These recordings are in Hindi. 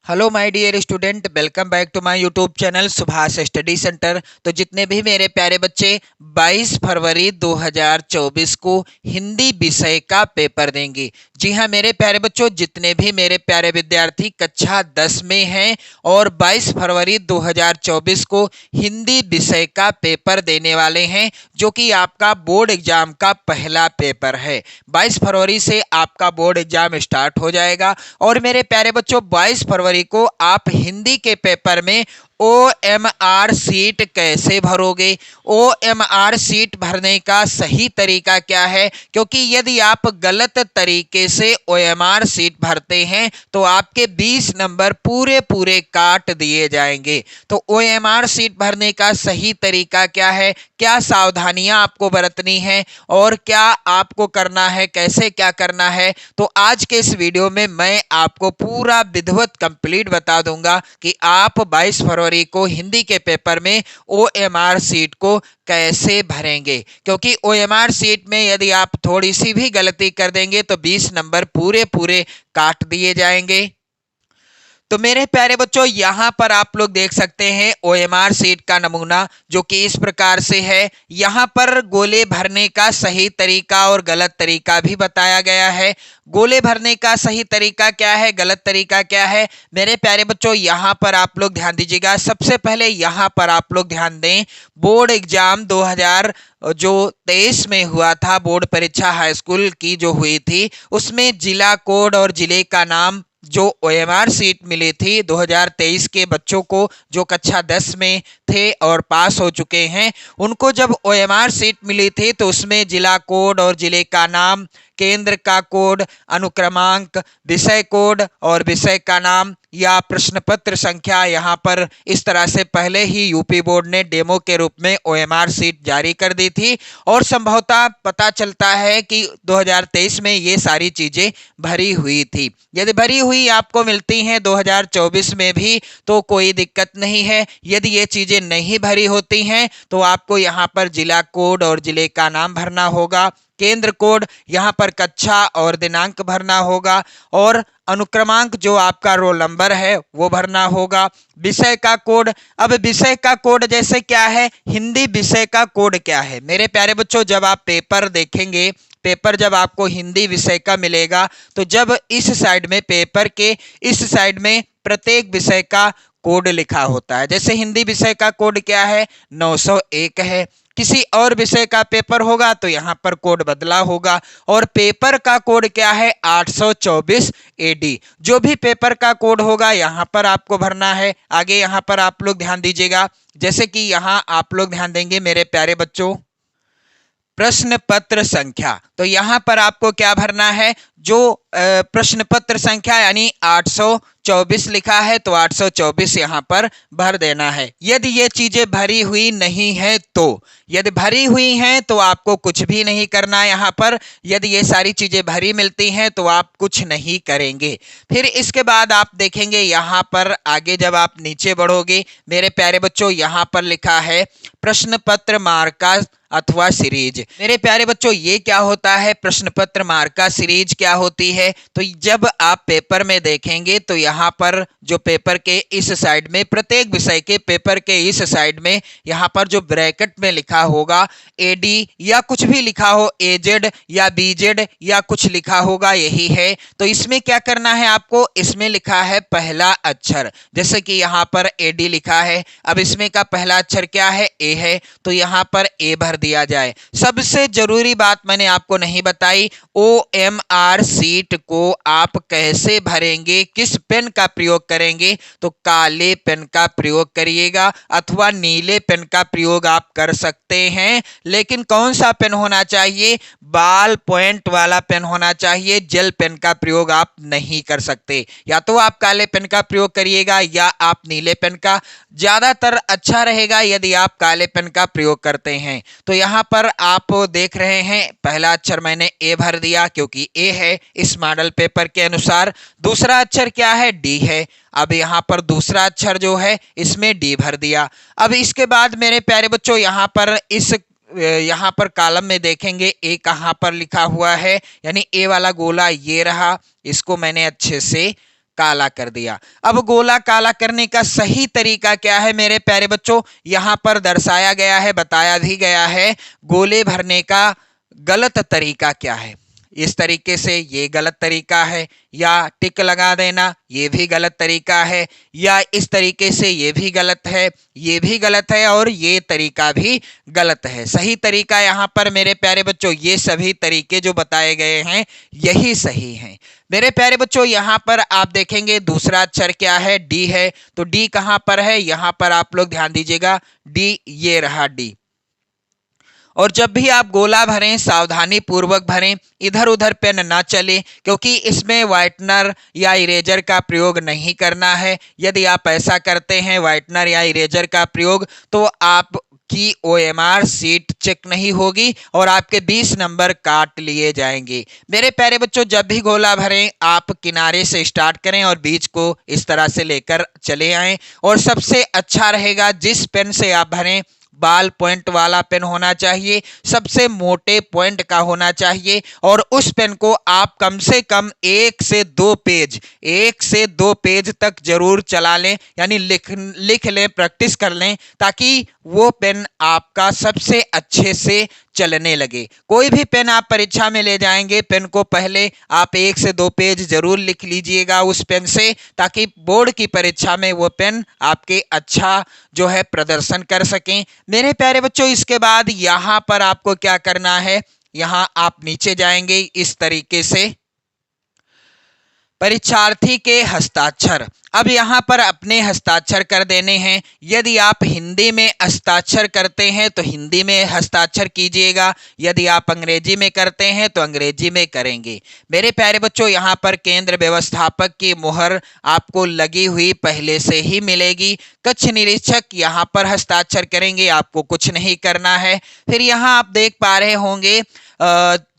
Hello my dear student, welcome back to my YouTube channel Subhash study centre. तो जितने भी मेरे प्यारे बच्चे 22 फरवरी 2024 को हिंदी विषय का पेपर देंगे। जी हाँ मेरे प्यारे बच्चों, जितने भी मेरे प्यारे विद्यार्थी कक्षा 10 में हैं और 22 फरवरी 2024 को हिंदी विषय का पेपर देने वाले हैं, जो कि आपका बोर्ड एग्जाम का पहला पेपर है। 22 फरवरी से आपका बोर्ड एग्जाम स्टार्ट हो जाएगा और मेरे प्यारे बच्चों 22 फरवरी को आप हिंदी के पेपर में OMR सीट कैसे भरोगे, OMR सीट भरने का सही तरीका क्या है, क्योंकि यदि आप गलत तरीके से OMR सीट भरते हैं तो आपके 20 नंबर पूरे पूरे काट दिए जाएंगे। तो OMR सीट भरने का सही तरीका क्या है, क्या सावधानियां आपको बरतनी है और क्या आपको करना है, कैसे क्या करना है, तो आज के इस वीडियो में मैं आपको पूरा विधिवत कंप्लीट बता दूंगा कि आप 22 फरवरी को हिंदी के पेपर में OMR सीट को कैसे भरेंगे। क्योंकि OMR सीट में यदि आप थोड़ी सी भी गलती कर देंगे तो 20 नंबर पूरे पूरे काट दिए जाएंगे। तो मेरे प्यारे बच्चों, यहां पर आप लोग देख सकते हैं OMR सीट का नमूना, जो कि इस प्रकार से है। यहां पर गोले भरने का सही तरीका और गलत तरीका भी बताया गया है। गोले भरने का सही तरीका क्या है, गलत तरीका क्या है, मेरे प्यारे बच्चों यहां पर आप लोग ध्यान दीजिएगा। सबसे पहले यहां पर आप लोग ध्यान दें, बोर्ड एग्जाम 2023 में हुआ था, बोर्ड परीक्षा हाई स्कूल की जो हुई थी, उसमें जिला कोड और जिले का नाम जो OMR सीट मिली थी 2023 के बच्चों को जो कक्षा 10 में थे और पास हो चुके हैं, उनको जब OMR सीट मिली थी तो उसमें जिला कोड और जिले का नाम, केंद्र का कोड, अनुक्रमांक, विषय कोड और विषय का नाम या प्रश्न पत्र संख्या, यहाँ पर इस तरह से पहले ही यूपी बोर्ड ने डेमो के रूप में OMR सीट जारी कर दी थी। और संभवतः पता चलता है कि 2023 में ये सारी चीजें भरी हुई थी। यदि भरी हुई आपको मिलती हैं 2024 में भी तो कोई दिक्कत नहीं है। यदि ये चीजें नहीं भरी होती हैं तो आपको यहाँ पर जिला कोड और जिले का नाम भरना होगा, केंद्र कोड, यहाँ पर कक्षा और दिनांक भरना होगा और अनुक्रमांक जो आपका रोल नंबर है वो भरना होगा। विषय का कोड, अब विषय का कोड जैसे क्या है, हिंदी विषय का कोड क्या है। मेरे प्यारे बच्चों, जब आप पेपर देखेंगे, पेपर जब आपको हिंदी विषय का मिलेगा तो जब इस साइड में, पेपर के इस साइड में प्रत्येक विषय का कोड लिखा होता है। जैसे हिंदी विषय का कोड क्या है, 901 है। किसी और विषय का पेपर होगा तो यहाँ पर कोड बदला होगा और पेपर का कोड क्या है, 824 AD। जो भी पेपर का कोड होगा यहाँ पर आपको भरना है। आगे यहाँ पर आप लोग ध्यान दीजिएगा, जैसे कि यहाँ आप लोग ध्यान देंगे मेरे प्यारे बच्चों, प्रश्न पत्र संख्या, तो यहां पर आपको क्या भरना है, जो प्रश्न पत्र संख्या यानी 824 लिखा है तो 824 यहां पर भर देना है। यदि ये चीजें भरी हुई नहीं है तो, यदि भरी हुई हैं तो आपको कुछ भी नहीं करना है यहाँ पर। यदि ये सारी चीजें भरी मिलती हैं तो आप कुछ नहीं करेंगे। फिर इसके बाद आप देखेंगे यहाँ पर आगे जब आप नीचे बढ़ोगे मेरे प्यारे बच्चों, यहाँ पर लिखा है प्रश्न पत्र मार्का अथवा सीरीज। मेरे प्यारे बच्चों, ये क्या होता है, प्रश्न पत्र मार्का सीरीज क्या होती है, तो जब आप पेपर में देखेंगे तो यहाँ पर जो पेपर के इस साइड में, प्रत्येक विषय के पेपर के इस साइड में यहाँ पर जो ब्रैकेट में लिखा होगा AD या कुछ भी लिखा हो, AZ या BZ या कुछ लिखा होगा, यही है। तो इसमें क्या करना है आपको, इसमें लिखा है पहला अक्षर, जैसे कि यहाँ पर AD लिखा है। अब इसमें का पहला अक्षर क्या है, A है, तो यहाँ पर A भर दिया जाए। सबसे जरूरी बात मैंने आपको नहीं बताई, OMR सीट को आप कैसे भरेंगे, किस पेन का प्रयोग करेंगे, तो काले पेन का प्रयोग करिएगा अथवा नीले पेन का प्रयोग आप कर सकते हैं। लेकिन कौन सा पेन होना चाहिए, बाल पॉइंट वाला पेन होना चाहिए, जेल पेन का प्रयोग आप नहीं कर सकते। या तो आप काले पेन का प्रयोग करिएगा या आप नीले पेन का, ज्यादातर अच्छा रहेगा यदि आप काले पेन का प्रयोग करते हैं। तो यहाँ पर आप देख रहे हैं पहला अक्षर मैंने A भर दिया क्योंकि A है इस मॉडल पेपर के अनुसार। दूसरा अक्षर क्या है, D है। अब यहाँ पर दूसरा अक्षर जो है इसमें D भर दिया। अब इसके बाद मेरे प्यारे बच्चों, यहाँ पर कॉलम में देखेंगे A कहाँ पर लिखा हुआ है, यानी A वाला गोला ये रहा, इसको मैंने अच्छे से काला कर दिया। अब गोला काला करने का सही तरीका क्या है मेरे प्यारे बच्चों, यहां पर दर्शाया गया है, बताया भी गया है गोले भरने का गलत तरीका क्या है। इस तरीके से ये गलत तरीका है, या टिक लगा देना ये भी गलत तरीका है, या इस तरीके से ये भी गलत है, ये भी गलत है, और ये तरीका भी गलत है। सही तरीका यहाँ पर मेरे प्यारे बच्चों ये सभी तरीके जो बताए गए हैं यही सही हैं। मेरे प्यारे बच्चों यहाँ पर आप देखेंगे दूसरा अक्षर क्या है, डी है। तो डी कहाँ पर है, यहाँ पर आप लोग ध्यान दीजिएगा, डी ये रहा डी। और जब भी आप गोला भरें सावधानी पूर्वक भरें, इधर उधर पेन ना चले, क्योंकि इसमें व्हाइटनर या इरेजर का प्रयोग नहीं करना है। यदि आप ऐसा करते हैं व्हाइटनर या इरेजर का प्रयोग तो आप की OMR सीट चेक नहीं होगी और आपके 20 नंबर काट लिए जाएंगे। मेरे प्यारे बच्चों जब भी गोला भरें आप किनारे से स्टार्ट करें और बीच को इस तरह से लेकर चले आएं। और सबसे अच्छा रहेगा जिस पेन से आप भरें बाल पॉइंट वाला पेन होना चाहिए, सबसे मोटे पॉइंट का होना चाहिए, और उस पेन को आप कम से कम 1 से 2 पेज तक जरूर चला लें, यानी लिख लें, प्रैक्टिस कर लें, ताकि वो पेन आपका सबसे अच्छे से चलने लगे। कोई भी पेन आप परीक्षा में ले जाएंगे, पेन को पहले आप 1 से 2 पेज जरूर लिख लीजिएगा उस पेन से, ताकि बोर्ड की परीक्षा में वो पेन आपके अच्छा जो है प्रदर्शन कर सकें। मेरे प्यारे बच्चों इसके बाद यहां पर आपको क्या करना है, यहां आप नीचे जाएंगे इस तरीके से, परीक्षार्थी के हस्ताक्षर। अब यहां पर अपने हस्ताक्षर कर देने हैं। यदि आप हिंदी में हस्ताक्षर करते हैं तो हिंदी में हस्ताक्षर कीजिएगा, यदि आप अंग्रेजी में करते हैं तो अंग्रेजी में करेंगे। मेरे प्यारे बच्चों यहां पर केंद्र व्यवस्थापक की मुहर आपको लगी हुई पहले से ही मिलेगी। कक्ष निरीक्षक यहां पर हस्ताक्षर करेंगे, आपको कुछ नहीं करना है। फिर यहां आप देख पा रहे होंगे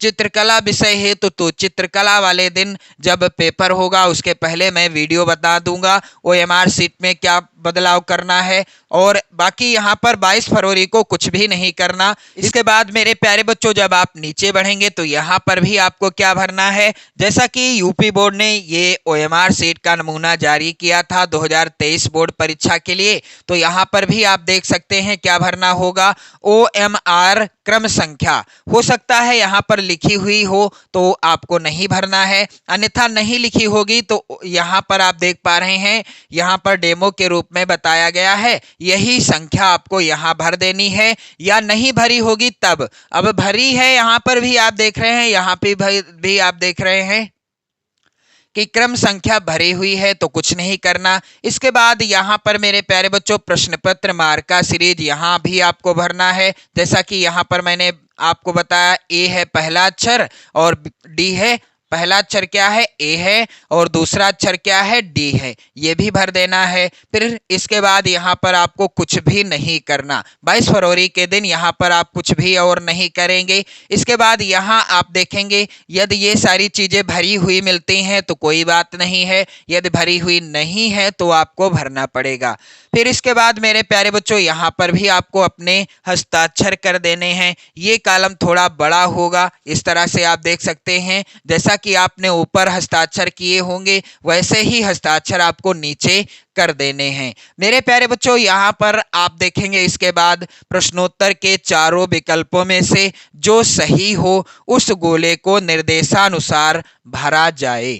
चित्रकला विषय हेतु, तो चित्रकला वाले दिन जब पेपर होगा उसके पहले मैं वीडियो बता दूंगा OMR सीट में क्या बदलाव करना है। और बाकी यहाँ पर 22 फरवरी को कुछ भी नहीं करना। इसके बाद मेरे प्यारे बच्चों जब आप नीचे बढ़ेंगे तो यहाँ पर भी आपको क्या भरना है, जैसा कि यूपी बोर्ड ने ये OMR सीट का नमूना जारी किया था 2023 बोर्ड परीक्षा के लिए, तो यहाँ पर भी आप देख सकते हैं क्या भरना होगा, OMR क्रम संख्या। हो सकता है यहाँ पर लिखी हुई हो तो आपको नहीं भरना है, अन्यथा नहीं लिखी होगी तो यहाँ पर आप देख पा रहे हैं यहाँ पर डेमो के रूप में बताया गया है, यही संख्या आपको यहाँ भर देनी है। या नहीं भरी होगी तब, अब भरी है यहाँ पर भी आप देख रहे हैं, यहाँ पे भी आप देख रहे हैं कि क्रम संख्या भरी हुई है तो कुछ नहीं करना। इसके बाद यहाँ पर मेरे प्यारे बच्चों प्रश्न पत्र मार्का सीरीज यहाँ भी आपको भरना है। जैसा कि यहाँ पर मैंने आपको बताया ए है पहला अक्षर और डी है, पहला अक्षर क्या है ए है और दूसरा अक्षर क्या है डी है, ये भी भर देना है। फिर इसके बाद यहाँ पर आपको कुछ भी नहीं करना, 22 फरवरी के दिन यहाँ पर आप कुछ भी और नहीं करेंगे। इसके बाद यहाँ आप देखेंगे यदि ये सारी चीजें भरी हुई मिलती हैं तो कोई बात नहीं है, यदि भरी हुई नहीं है तो आपको भरना पड़ेगा। फिर इसके बाद मेरे प्यारे बच्चों यहाँ पर भी आपको अपने हस्ताक्षर कर देने हैं। ये कॉलम थोड़ा बड़ा होगा, इस तरह से आप देख सकते हैं, जैसा कि आपने ऊपर हस्ताक्षर किए होंगे वैसे ही हस्ताक्षर आपको नीचे कर देने हैं। मेरे प्यारे बच्चों यहाँ पर आप देखेंगे इसके बाद प्रश्नोत्तर के चारों विकल्पों में से जो सही हो उस गोले को निर्देशानुसार भरा जाए।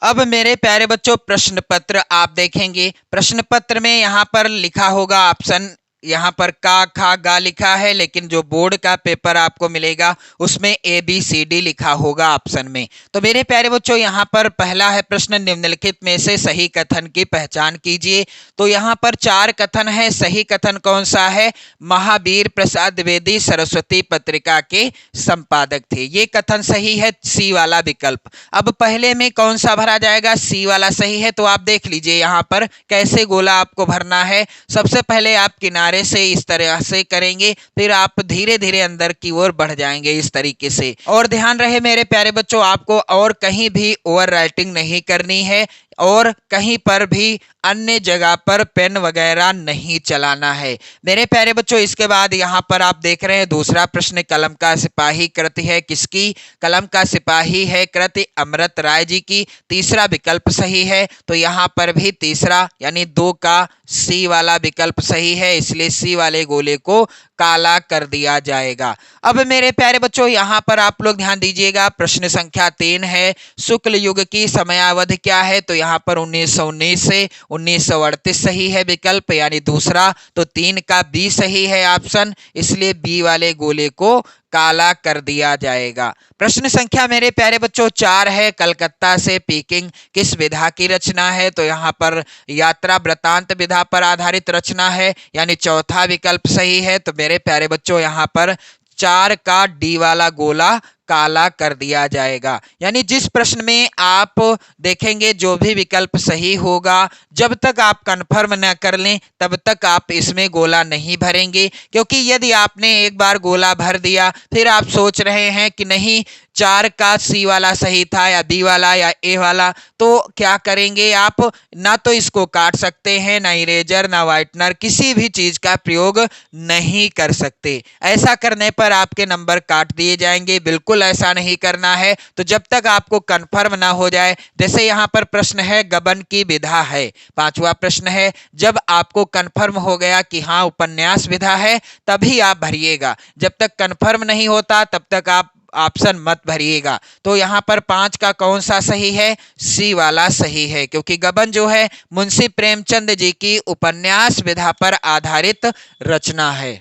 अब मेरे प्यारे बच्चों प्रश्न पत्र आप देखेंगे, प्रश्न पत्र में यहाँ पर लिखा होगा ऑप्शन, यहाँ पर का खा गा लिखा है, लेकिन जो बोर्ड का पेपर आपको मिलेगा उसमें ABCD लिखा होगा ऑप्शन में। तो मेरे प्यारे बच्चों यहाँ पर पहला है प्रश्न, निम्नलिखित में से सही कथन की पहचान कीजिए। तो यहाँ पर 4 कथन है, सही कथन कौन सा है, महावीर प्रसाद द्विवेदी सरस्वती पत्रिका के संपादक थे, ये कथन सही है, सी वाला विकल्प। अब पहले में कौन सा भरा जाएगा, सी वाला सही है। तो आप देख लीजिए यहाँ पर कैसे गोला आपको भरना है। सबसे पहले आप किनारे से इस तरह से करेंगे, फिर आप धीरे धीरे अंदर की ओर बढ़ जाएंगे इस तरीके से। और ध्यान रहे मेरे प्यारे बच्चों आपको और कहीं भी ओवर राइटिंग नहीं करनी है, और कहीं पर भी अन्य जगह पर पेन वगैरह नहीं चलाना है। मेरे प्यारे बच्चों, इसके बाद यहाँ पर आप देख रहे हैं दूसरा प्रश्न, कलम का सिपाही कृति है किसकी? कलम का सिपाही है कृति अमृत राय जी की। तीसरा विकल्प सही है, तो यहाँ पर भी तीसरा यानी 2 का सी वाला विकल्प सही है, इसलिए सी वाले गोले को काला कर दिया जाएगा। अब मेरे प्यारे बच्चों, यहाँ पर आप लोग ध्यान दीजिएगा, प्रश्न संख्या 3 है, शुक्ल युग की समयावधि क्या है? तो यहाँ पर 1919 से 1938 सही है विकल्प, यानी दूसरा। तो 3 का बी सही है ऑप्शन, इसलिए बी वाले गोले को काला कर दिया जाएगा। प्रश्न संख्या मेरे प्यारे बच्चों 4 है, कलकत्ता से पीकिंग किस विधा की रचना है? तो यहाँ पर यात्रा वृतांत विधा पर आधारित रचना है, यानी चौथा विकल्प सही है। तो मेरे प्यारे बच्चों यहाँ पर 4 का डी वाला गोला काला कर दिया जाएगा। यानी जिस प्रश्न में आप देखेंगे जो भी विकल्प सही होगा, जब तक आप कंफर्म न कर लें तब तक आप इसमें गोला नहीं भरेंगे, क्योंकि यदि आपने एक बार गोला भर दिया फिर आप सोच रहे हैं कि नहीं 4 का सी वाला सही था या बी वाला या ए वाला, तो क्या करेंगे आप? ना तो इसको काट सकते हैं, ना इरेजर ना व्हाइटनर, किसी भी चीज का प्रयोग नहीं कर सकते। ऐसा करने पर आपके नंबर काट दिए जाएंगे, बिल्कुल ऐसा नहीं करना है। तो जब तक आपको कंफर्म ना हो जाए, जैसे यहाँ पर प्रश्न है गबन की विधा है, 5वां प्रश्न है, जब आपको कंफर्म हो गया कि हाँ उपन्यास विधा है तभी आप भरिएगा, जब तक कंफर्म नहीं होता तब तक आप ऑप्शन मत भरिएगा। तो यहाँ पर 5 का कौन सा सही है? सी वाला सही है, क्योंकि गबन जो है मुंशी प्रेमचंद जी की उपन्यास विधा पर आधारित रचना है।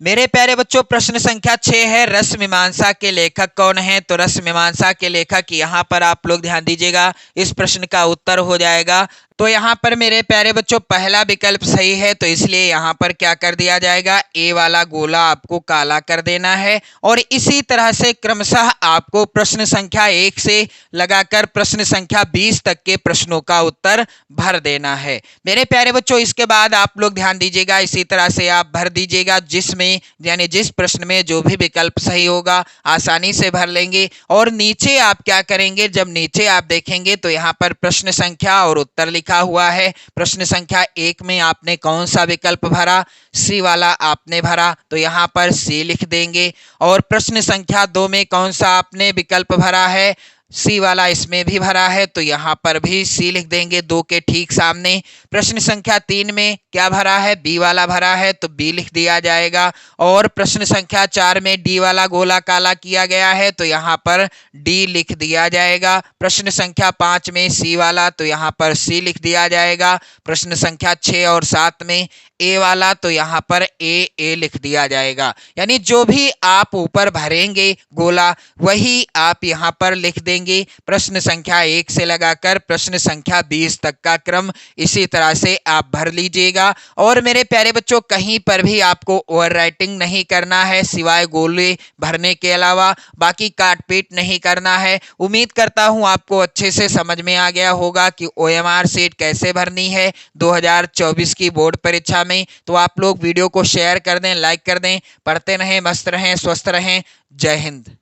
मेरे प्यारे बच्चों, प्रश्न संख्या 6 है, रस मीमांसा के लेखक कौन है? तो रस मीमांसा के लेखक यहाँ पर आप लोग ध्यान दीजिएगा, इस प्रश्न का उत्तर हो जाएगा। तो यहाँ पर मेरे प्यारे बच्चों पहला विकल्प सही है, तो इसलिए यहाँ पर क्या कर दिया जाएगा? ए वाला गोला आपको काला कर देना है। और इसी तरह से क्रमशः आपको प्रश्न संख्या 1 से लगाकर प्रश्न संख्या 20 तक के प्रश्नों का उत्तर भर देना है। मेरे प्यारे बच्चों, इसके बाद आप लोग ध्यान दीजिएगा, इसी तरह से आप भर दीजिएगा, जिसमें यानी जिस प्रश्न में जो भी विकल्प सही होगा आसानी से भर लेंगे। और नीचे आप क्या करेंगे? जब नीचे आप देखेंगे तो यहाँ पर प्रश्न संख्या और उत्तर लिखा हुआ है। प्रश्न संख्या 1 में आपने कौन सा विकल्प भरा? सी वाला आपने भरा, तो यहाँ पर सी लिख देंगे। और प्रश्न संख्या 2 में कौन सा आपने विकल्प भरा है? सी वाला इसमें भी भरा है, तो यहाँ पर भी सी लिख देंगे 2 के ठीक सामने। प्रश्न संख्या 3 में क्या भरा है? बी वाला भरा है, तो बी लिख दिया जाएगा। और प्रश्न संख्या 4 में डी वाला गोला काला किया गया है, तो यहाँ पर डी लिख दिया जाएगा। प्रश्न संख्या 5 में सी वाला, तो यहाँ पर सी लिख दिया जाएगा। प्रश्न संख्या 6 और 7 में ए वाला, तो यहाँ पर ए लिख दिया जाएगा। यानी जो भी आप ऊपर भरेंगे गोला वही आप यहाँ पर लिख देंगे। प्रश्न संख्या 1 से लगाकर प्रश्न संख्या 20 तक का क्रम इसी तरह से आप भर लीजिएगा। और मेरे प्यारे बच्चों, कहीं पर भी आपको ओवर राइटिंग नहीं करना है, सिवाय गोले भरने के अलावा बाकी काट पीट नहीं करना है। उम्मीद करता हूं आपको अच्छे से समझ में आ गया होगा कि OMR शीट कैसे भरनी है 2024 की बोर्ड परीक्षा में। तो आप लोग वीडियो को शेयर कर दें, लाइक कर दें। पढ़ते रहें, मस्त रहें, स्वस्थ रहें। जय हिंद।